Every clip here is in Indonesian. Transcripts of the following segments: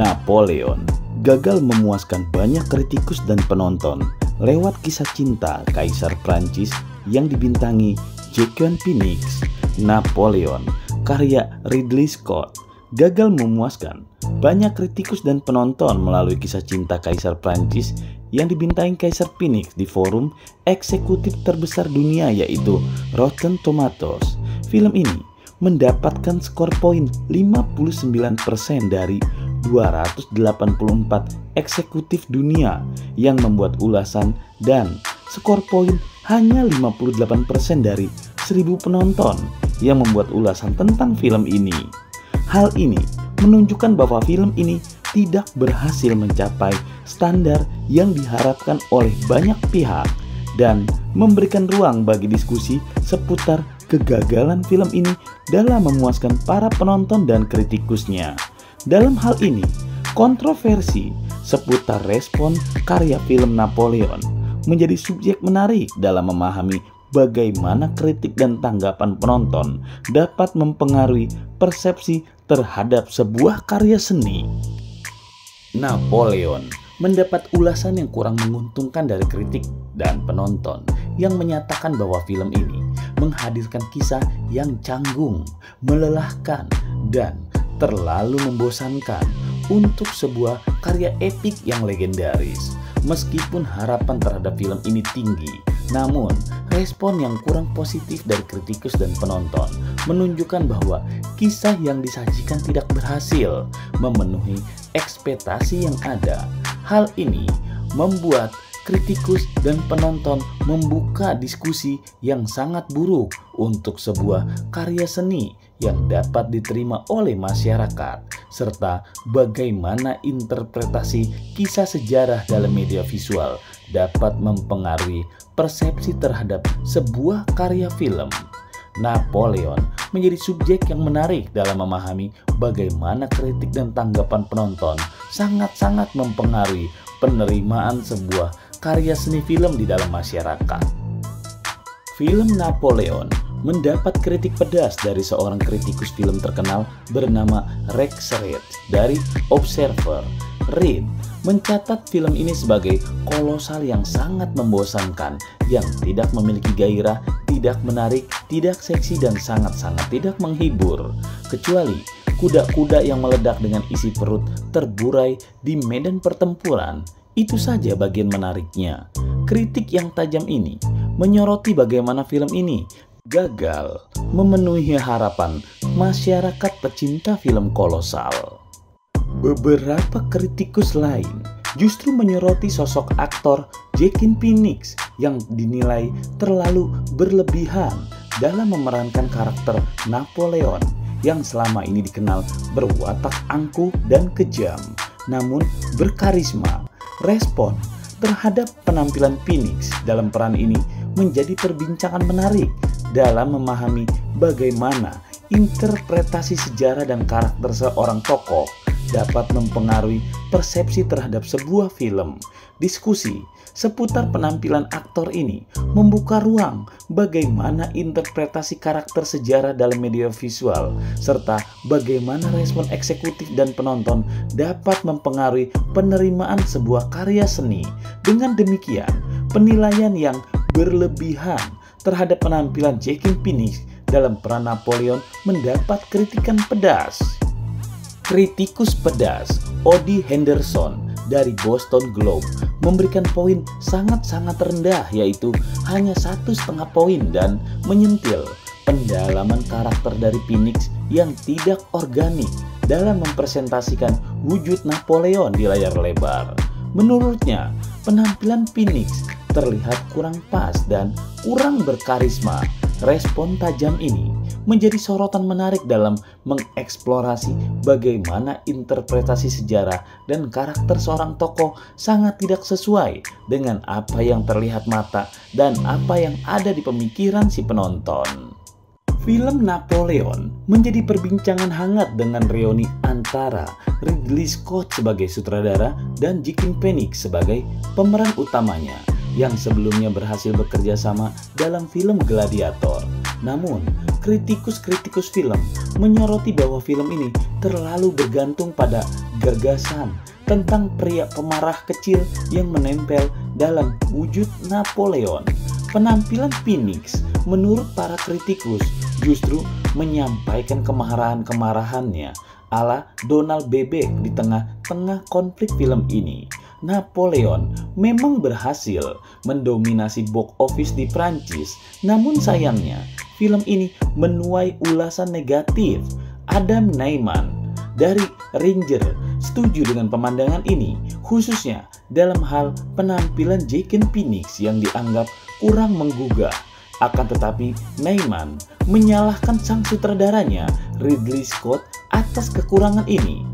Napoleon gagal memuaskan banyak kritikus dan penonton lewat kisah cinta Kaisar Prancis yang dibintangi Joaquin Phoenix. Napoleon, karya Ridley Scott, gagal memuaskan banyak kritikus dan penonton melalui kisah cinta Kaisar Prancis yang dibintangi Kaisar Phoenix di forum eksekutif terbesar dunia yaitu Rotten Tomatoes. Film ini mendapatkan skor poin 59% dari 284 eksekutif dunia yang membuat ulasan, dan skor poin hanya 58% dari 1000 penonton yang membuat ulasan tentang film ini. Hal ini menunjukkan bahwa film ini tidak berhasil mencapai standar yang diharapkan oleh banyak pihak dan memberikan ruang bagi diskusi seputar kegagalan film ini dalam memuaskan para penonton dan kritikusnya. Dalam hal ini, kontroversi seputar respon karya film Napoleon menjadi subjek menarik dalam memahami bagaimana kritik dan tanggapan penonton dapat mempengaruhi persepsi terhadap sebuah karya seni. Napoleon mendapat ulasan yang kurang menguntungkan dari kritik dan penonton yang menyatakan bahwa film ini menghadirkan kisah yang canggung, melelahkan, dan terlalu membosankan untuk sebuah karya epik yang legendaris. Meskipun harapan terhadap film ini tinggi, namun respon yang kurang positif dari kritikus dan penonton menunjukkan bahwa kisah yang disajikan tidak berhasil memenuhi ekspektasi yang ada. Hal ini membuat kritikus dan penonton membuka diskusi yang sangat buruk untuk sebuah karya seni yang dapat diterima oleh masyarakat, serta bagaimana interpretasi kisah sejarah dalam media visual dapat mempengaruhi persepsi terhadap sebuah karya film. Napoleon menjadi subjek yang menarik dalam memahami bagaimana kritik dan tanggapan penonton sangat-sangat mempengaruhi penerimaan sebuah karya seni film di dalam masyarakat. Film Napoleon mendapat kritik pedas dari seorang kritikus film terkenal bernama Rex Reed dari Observer. Reed mencatat film ini sebagai kolosal yang sangat membosankan, yang tidak memiliki gairah, tidak menarik, tidak seksi, dan sangat-sangat tidak menghibur. Kecuali kuda-kuda yang meledak dengan isi perut terburai di medan pertempuran. Itu saja bagian menariknya. Kritik yang tajam ini menyoroti bagaimana film ini gagal memenuhi harapan masyarakat pecinta film kolosal. Beberapa kritikus lain justru menyoroti sosok aktor Joaquin Phoenix yang dinilai terlalu berlebihan dalam memerankan karakter Napoleon yang selama ini dikenal berwatak angkuh dan kejam, namun berkarisma. Respon terhadap penampilan Phoenix dalam peran ini menjadi perbincangan menarik dalam memahami bagaimana interpretasi sejarah dan karakter seorang tokoh dapat mempengaruhi persepsi terhadap sebuah film. Diskusi seputar penampilan aktor ini membuka ruang bagaimana interpretasi karakter sejarah dalam media visual, serta bagaimana respon eksekutif dan penonton dapat mempengaruhi penerimaan sebuah karya seni. Dengan demikian, penilaian yang berlebihan terhadap penampilan Joaquin Phoenix dalam peran Napoleon mendapat kritikan pedas. Kritikus pedas Odie Henderson dari Boston Globe memberikan poin sangat-sangat rendah, yaitu hanya 1,5 poin, dan menyentil pendalaman karakter dari Phoenix yang tidak organik dalam mempresentasikan wujud Napoleon di layar lebar. Menurutnya, penampilan Phoenix terlihat kurang pas dan kurang berkarisma. Respon tajam ini menjadi sorotan menarik dalam mengeksplorasi bagaimana interpretasi sejarah dan karakter seorang tokoh sangat tidak sesuai dengan apa yang terlihat mata dan apa yang ada di pemikiran si penonton. Film Napoleon menjadi perbincangan hangat dengan reuni antara Ridley Scott sebagai sutradara dan Joaquin Phoenix sebagai pemeran utamanya, yang sebelumnya berhasil bekerja sama dalam film Gladiator. Namun, kritikus-kritikus film menyoroti bahwa film ini terlalu bergantung pada gagasan tentang pria pemarah kecil yang menempel dalam wujud Napoleon. Penampilan Phoenix menurut para kritikus justru menyampaikan kemarahan-kemarahannya ala Donald Bebek di tengah-tengah konflik film ini. Napoleon memang berhasil mendominasi box office di Prancis, namun sayangnya film ini menuai ulasan negatif. Adam Neyman dari Ranger setuju dengan pemandangan ini, khususnya dalam hal penampilan Joaquin Phoenix yang dianggap kurang menggugah. Akan tetapi Neyman menyalahkan sang sutradaranya Ridley Scott atas kekurangan ini.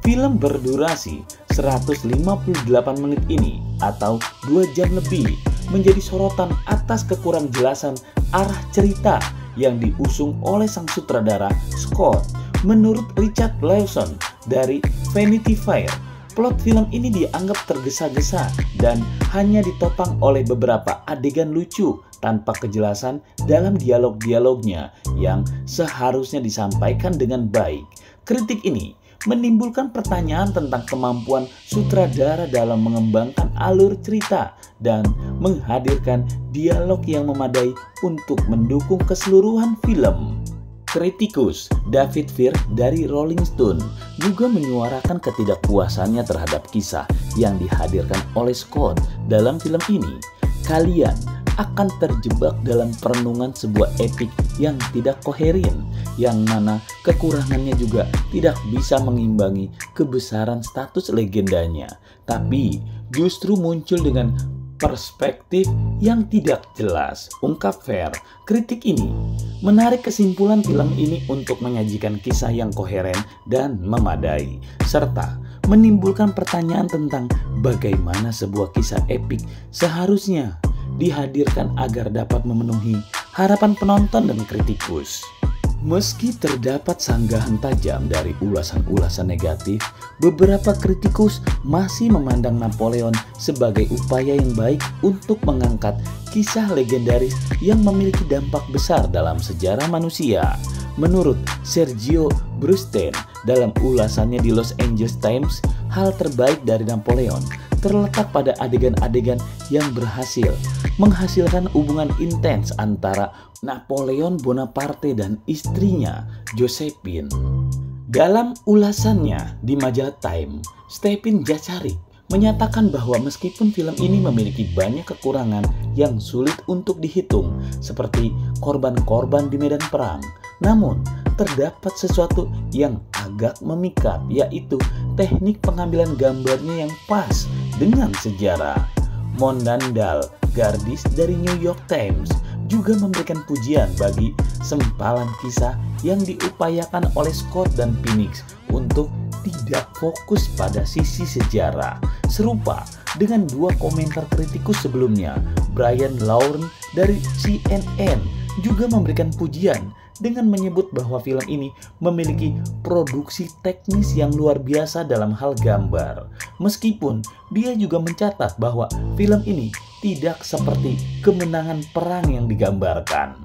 Film berdurasi 158 menit ini atau 2 jam lebih menjadi sorotan atas kekurangjelasan arah cerita yang diusung oleh sang sutradara Scott. Menurut Richard Lawson dari Vanity Fair, plot film ini dianggap tergesa-gesa dan hanya ditopang oleh beberapa adegan lucu tanpa kejelasan dalam dialog-dialognya yang seharusnya disampaikan dengan baik. Kritik ini menimbulkan pertanyaan tentang kemampuan sutradara dalam mengembangkan alur cerita dan menghadirkan dialog yang memadai untuk mendukung keseluruhan film. Kritikus David Firth dari Rolling Stone juga menyuarakan ketidakpuasannya terhadap kisah yang dihadirkan oleh Scott dalam film ini. Kalian akan terjebak dalam perenungan sebuah epik yang tidak koheren, yang mana kekurangannya juga tidak bisa mengimbangi kebesaran status legendanya, tapi justru muncul dengan perspektif yang tidak jelas, ungkap Fair. Kritik ini menarik kesimpulan film ini untuk menyajikan kisah yang koheren dan memadai, serta menimbulkan pertanyaan tentang bagaimana sebuah kisah epik seharusnya dihadirkan agar dapat memenuhi harapan penonton dan kritikus. Meski terdapat sanggahan tajam dari ulasan-ulasan negatif, beberapa kritikus masih memandang Napoleon sebagai upaya yang baik untuk mengangkat kisah legendaris yang memiliki dampak besar dalam sejarah manusia. Menurut Sergio Brusten dalam ulasannya di Los Angeles Times, hal terbaik dari Napoleon terletak pada adegan-adegan yang berhasil menghasilkan hubungan intens antara Napoleon Bonaparte dan istrinya Josephine. Dalam ulasannya di majalah Time, Stephen Jacaric menyatakan bahwa meskipun film ini memiliki banyak kekurangan yang sulit untuk dihitung, seperti korban-korban di medan perang, namun terdapat sesuatu yang agak memikat, yaitu teknik pengambilan gambarnya yang pas dengan sejarah. Mondandal Gardis dari New York Times juga memberikan pujian bagi sempalan kisah yang diupayakan oleh Scott dan Phoenix untuk tidak fokus pada sisi sejarah. Serupa dengan dua komentar kritikus sebelumnya, Brian Lawrence dari CNN juga memberikan pujian dengan menyebut bahwa film ini memiliki produksi teknis yang luar biasa dalam hal gambar. Meskipun dia juga mencatat bahwa film ini tidak seperti kemenangan perang yang digambarkan.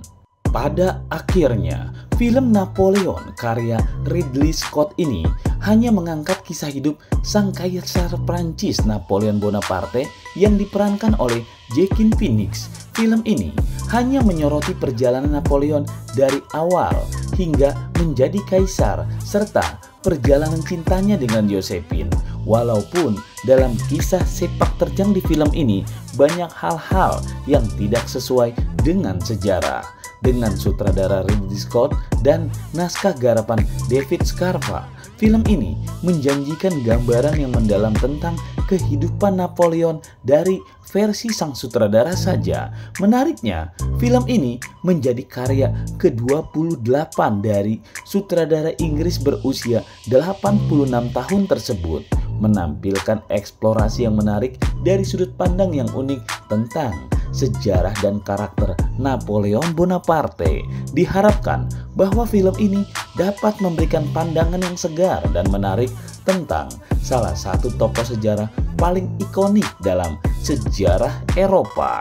Pada akhirnya, film Napoleon karya Ridley Scott ini hanya mengangkat kisah hidup sang kaisar Prancis Napoleon Bonaparte yang diperankan oleh Joaquin Phoenix. Film ini hanya menyoroti perjalanan Napoleon dari awal hingga menjadi kaisar serta perjalanan cintanya dengan Josephine. Walaupun dalam kisah sepak terjang di film ini banyak hal-hal yang tidak sesuai dengan sejarah. Dengan sutradara Ridley Scott dan naskah garapan David Scarpa, film ini menjanjikan gambaran yang mendalam tentang kehidupan Napoleon dari versi sang sutradara saja. Menariknya, film ini menjadi karya ke-28 dari sutradara Inggris berusia 86 tahun tersebut, menampilkan eksplorasi yang menarik dari sudut pandang yang unik tentang sejarah dan karakter Napoleon Bonaparte. Diharapkan bahwa film ini dapat memberikan pandangan yang segar dan menarik tentang salah satu tokoh sejarah paling ikonik dalam sejarah Eropa.